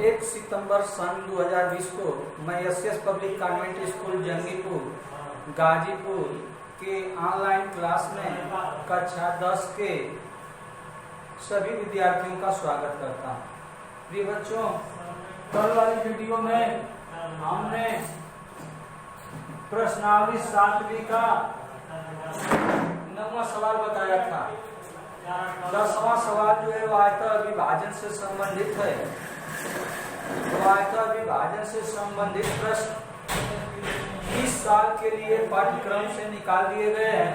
1 सितंबर सन 2020 को मैं SS public convent school Jangipur Ghazipur के ऑनलाइन क्लास में कक्षा 10 के सभी विद्यार्थियों का स्वागत करता हूँ। प्रिय बच्चों, कल वाली वीडियो में हमने प्रश्नावली 7वीं का 9वां सवाल बताया था। 10वां सवाल जो है वो आयतन विभाजन से संबंधित है। तो आयतन विभाजन से संबंधित प्रश्न 20 साल के लिए पाठ्यक्रम से निकाल दिए गए हैं।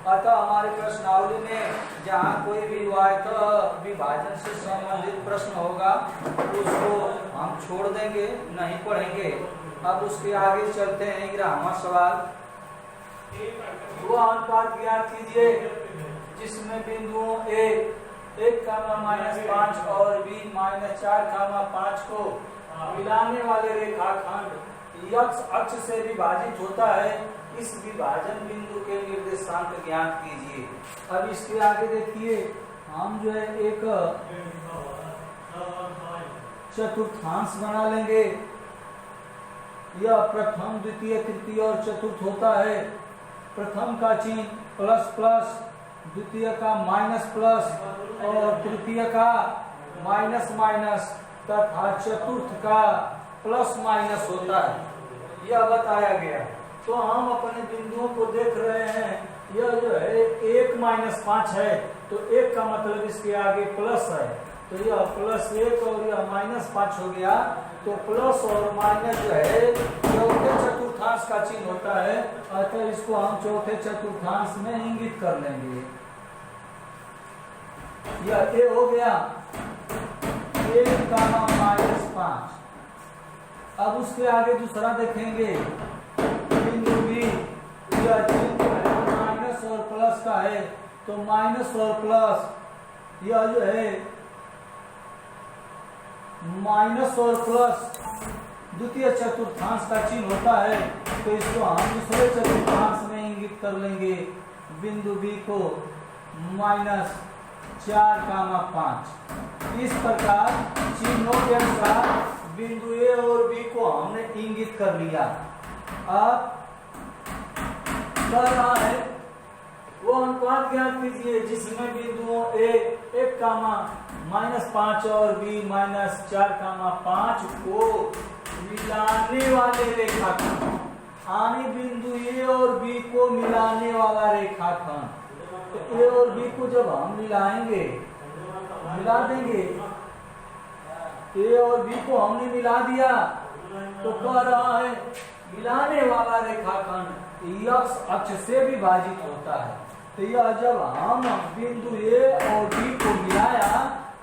अतः हमारे प्रश्नावली में जहाँ कोई भी आयतन विभाजन से संबंधित प्रश्न होगा उसको हम छोड़ देंगे, नहीं पढ़ेंगे। अब उसके आगे चलते हैं। 11वां सवाल, वो अनुपात ज्ञात कीजिए जिसमें बिंदुओं A 1, -5 और B -4, 5 को मिलाने वाले रेखाखंड x अक्ष से विभाजित होता है। इस विभाजन बिंदु के निर्देशांक ज्ञात कीजिए। अब इसके आगे देखिए, हम जो है एक चतुर्थांश बना लेंगे। यह प्रथम, द्वितीय, तृतीय और चतुर्थ होता है। प्रथम का चिन्ह प्लस प्लस, द्वितीय का माइनस प्लस और तृतीय का माइनस माइनस तथा चतुर्थ का प्लस माइनस होता है। यह बताया गया। तो हम अपने बिंदुओं को देख रहे हैं। यह जो है 1 - 5 है, तो 1 का मतलब इसके आगे प्लस है, तो यह +1 और यह -5 हो गया। तो प्लस और माइनस जो है चौथे चतुर्थांश का चिन्ह होता है। अतः इसको हम चौथे चतुर्थांश में इंगित कर लेंगे। यह A हो गया 1, -5। अब उसके आगे दूसरा देखेंगे, बिंदु B, यह माइनस और प्लस का है, तो माइनस और प्लस, यह जो है माइनस और प्लस द्वितीय चतुर्थांश का चिन्ह होता है। तो इसको हम दूसरे चतुर्थांश में इंगित कर लेंगे। बिंदु B को -4, 5। इस प्रकार चिन्हों के अनुसार बिंदु A और B को हमने इंगित कर लिया। अब कर रहा है वो अनुपात ज्ञात कीजिए जिसमें बिंदुओं A 1, -5 और B -4, 5 को मिलाने वाले रेखाखंड, यानी बिंदु A और B को मिलाने वाला रेखाखंड। तो A और B को जब हम मिलाएंगे, मिला देंगे, A और B को हमने मिला दिया, तो कह रहा है मिलाने वाला रेखाखंड x अक्ष से विभाजित होता है। तो यह जब हम बिंदु A और B को मिलाया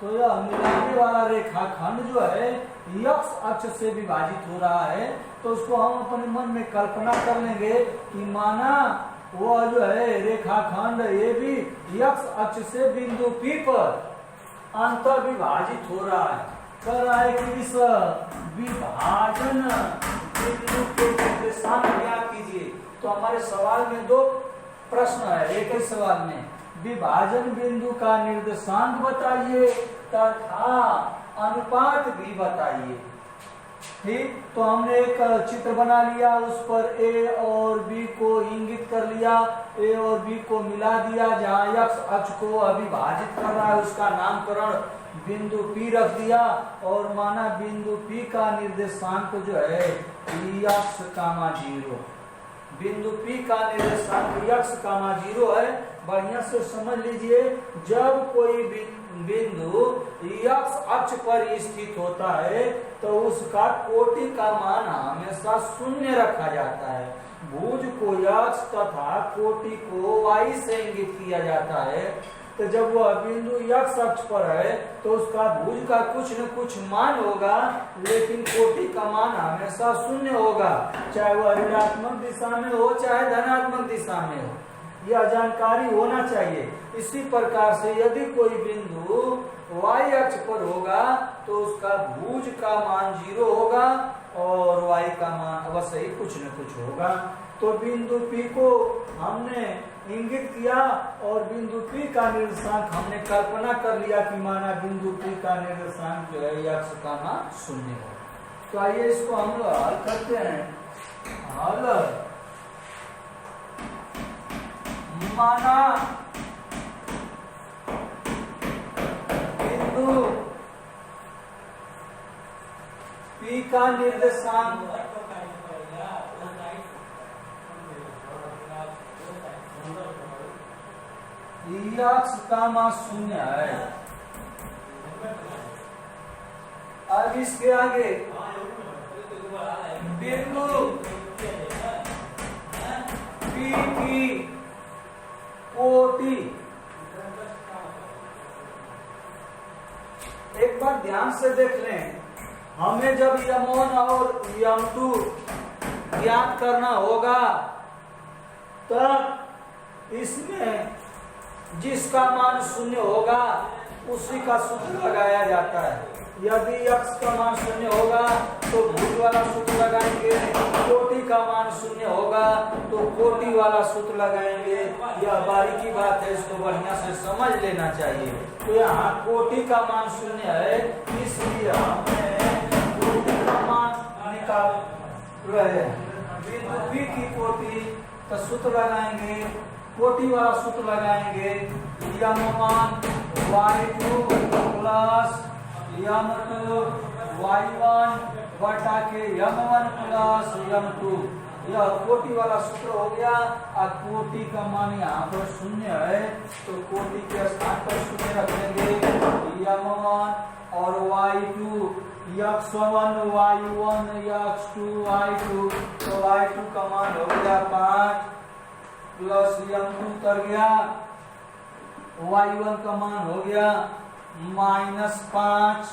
तो यह मिलाने वाला रेखाखंड जो है x अक्ष से विभाजित हो रहा है। तो उसको हम अपने मन में कल्पना कर लेंगे कि माना वह जो है रेखाखंड AB x अक्ष से बिंदु P पर अंतर विभाजित हो रहा है। कर रहा है कि इस विभाजन बिंदु के निर्देशांक ज्ञात कीजिए। तो हमारे सवाल में 2 प्रश्न है। एक ही सवाल में विभाजन बिंदु का निर्देशांक बताइए तथा अनुपात भी बताइए। ठीक, तो हमने एक चित्र बना लिया, उस पर A और B को इंगित कर लिया, A और B को मिला दिया। जहाँ x अक्ष को अविभाजित कर रहा है उसका नामकरण बिंदु P रख दिया और माना बिंदु P का निर्देशांक जो है x, 0। बिंदु P का निर्देशांक x, 0 है। बढ़िया से समझ लीजिए, जब कोई बिंदु x अक्ष पर स्थित होता है तो उसका कोटि का मान हमेशा 0 रखा जाता है। भुज को x तथा कोटि को y से इंगित किया जाता है। तो जब वह बिंदु x अक्ष पर है तो उसका भुज का कुछ न कुछ मान होगा, लेकिन कोटि का मान हमेशा 0 होगा, चाहे वह ऋणात्मक दिशा में हो चाहे धनात्मक दिशा में हो। यह जानकारी होना चाहिए। इसी प्रकार से यदि कोई बिंदु y अक्ष पर होगा तो उसका भुज का मान 0 होगा और y का मान अवश्य ही कुछ न कुछ होगा। तो बिंदु P को हमने इंगित किया और बिंदु P का निर्देशांक हमने कल्पना कर लिया कि माना बिंदु P का निर्देशांक जो है x का मान 0 है। तो आइए इसको हम लोग हल करते हैं। हल माना बिंदु P का निर्देशांक x का मान 0 है। अब इसके आगे बिंदु P की कोटि, एक बार ध्यान से देख लें, हमें जब m1 और m2 ज्ञात करना होगा तब इसमें जिसका मान 0 होगा उसी का सूत्र लगाया जाता है। यदि x का मान 0 होगा तो भुज वाला सूत्र लगाएंगे, कोटि का मान 0 होगा तो कोटि वाला सूत्र लगाएंगे। यह बारीकी बात है, इसको बढ़िया से समझ लेना चाहिए। तो यहाँ कोटि का मान 0 है, इसलिए हमने कोटि का मान निकाल रहे हैं। बिंदु P की कोटि का सूत्र लगाएंगे, कोटि वाला सूत्र लगाएंगे, m1 y2 plus m2 y1 बटा के m1 प्लस m2, यह कोटि वाला सूत्र हो गया। और कोटि का मान यहाँ पर 0 है तो कोटि के स्थान पर 0 रख देंगे। m1 और y2 x1 y1 x2 y2, तो y2 का मान हो गया 5 प्लस m2 उतर गया, y1 का मान हो गया -5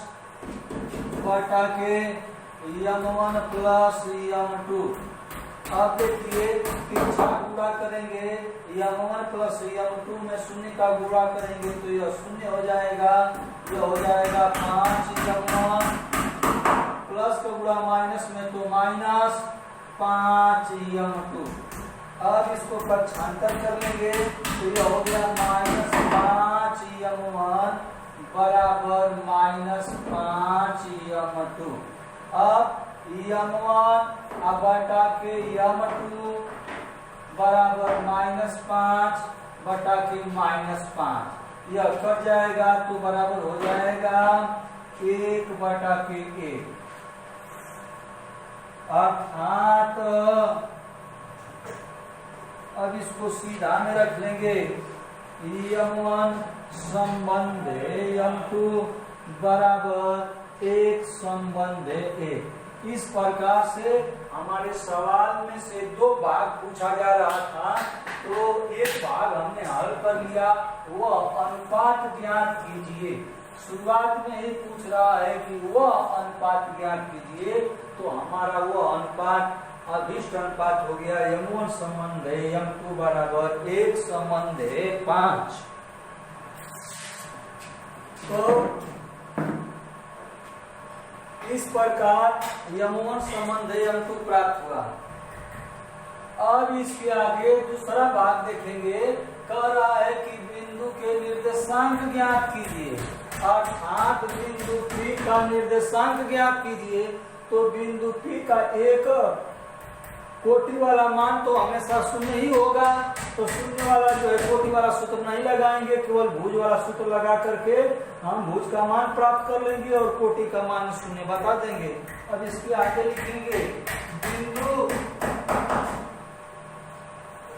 बटा के m1 प्लस m2। अब देखिए तिरछा गुणा करेंगे, m1 प्लस m2 में 0 का गुणा करेंगे तो यह 0 हो जाएगा। यह हो जाएगा 5m1 प्लस का गुणा माइनस में तो -5m2। अब इसको पक्षांतर कर लेंगे तो यह हो गया -5m1 बराबर -5m2। अब m1 बटा के m2 बराबर -5 बटा के -5, यह कट जाएगा तो बराबर हो जाएगा 1 बटा के 1। अर्थात अब इसको सीधा में रख लेंगे, m1 संबंध m2 बराबर 1 संबंध 1। इस प्रकार से हमारे सवाल में से 2 भाग पूछा जा रहा था, तो एक भाग हमने हल कर लिया। वह अनुपात ज्ञात कीजिए। शुरुआत में ही पूछ रहा है कि वह अनुपात ज्ञात कीजिए, तो हमारा वह अनुपात अभिष्ट अनुपात हो गया m1 संबंध m2 बराबर 1 संबंध 5। तो इस प्रकार m1 संबंध m2 प्राप्त हुआ। अब इसके आगे दूसरा भाग देखेंगे। कह रहा है कि बिंदु के निर्देशांक ज्ञात कीजिए, अर्थात बिंदु P का निर्देशांक ज्ञात कीजिए। तो बिंदु P का एक कोटि वाला मान तो हमेशा 0 ही होगा, तो 0 वाला जो है कोटि वाला सूत्र नहीं लगाएंगे, केवल भुज वाला सूत्र लगा करके हम भुज का मान प्राप्त कर लेंगे और कोटि का मान 0 बता देंगे। अब इसके आगे लिखेंगे बिंदु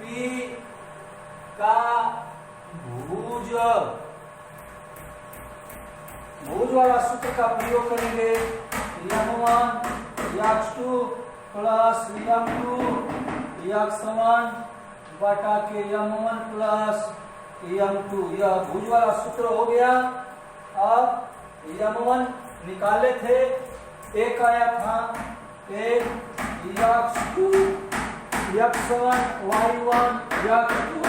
P का भुज वाला सूत्र का प्रयोग करेंगे, m1 x2 plus m2 x1 बटा के m1 प्लस m2, यह भुज वाला सूत्र हो गया। अब m1 निकाले थे, एक आया था, एक x2 x1 y1 x2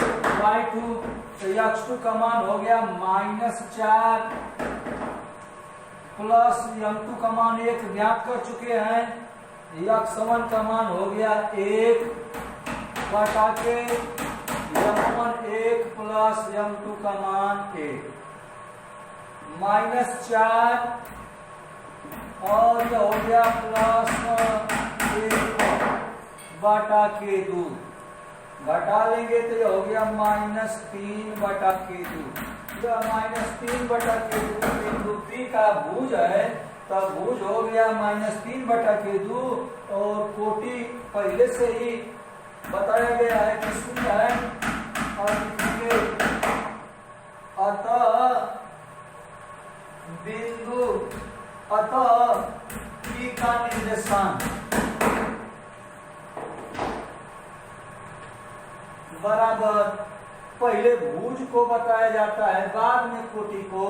y2, तो x2 का मान हो गया -4 प्लस m2 का मान 1 ज्ञात कर चुके हैं, x1 का मान हो गया 1 बटा के m1 m1 1 प्लस m2 का मान 1 -4 और यह हो गया प्लस 1 बटा k2 घटा लेंगे तो यह हो गया -3 बटा k2 -3 बटा k2 बिंदु P का भुज है तब भुज हो गया -3 बटा k2 और कोटि पहले से ही बताया गया है कि शून्य है और अतः P का निर्देशांक बराबर पहले भुज को बताया जाता है बाद में कोटि को।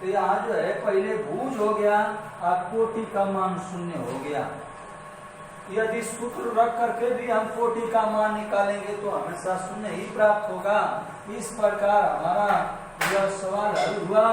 तो यहाँ जो है पहले भुज हो गया और कोटि का मान 0 हो गया। यदि सूत्र रख करके भी हम कोटि का मान निकालेंगे तो हमेशा 0 ही प्राप्त होगा। इस प्रकार हमारा यह सवाल हल हुआ।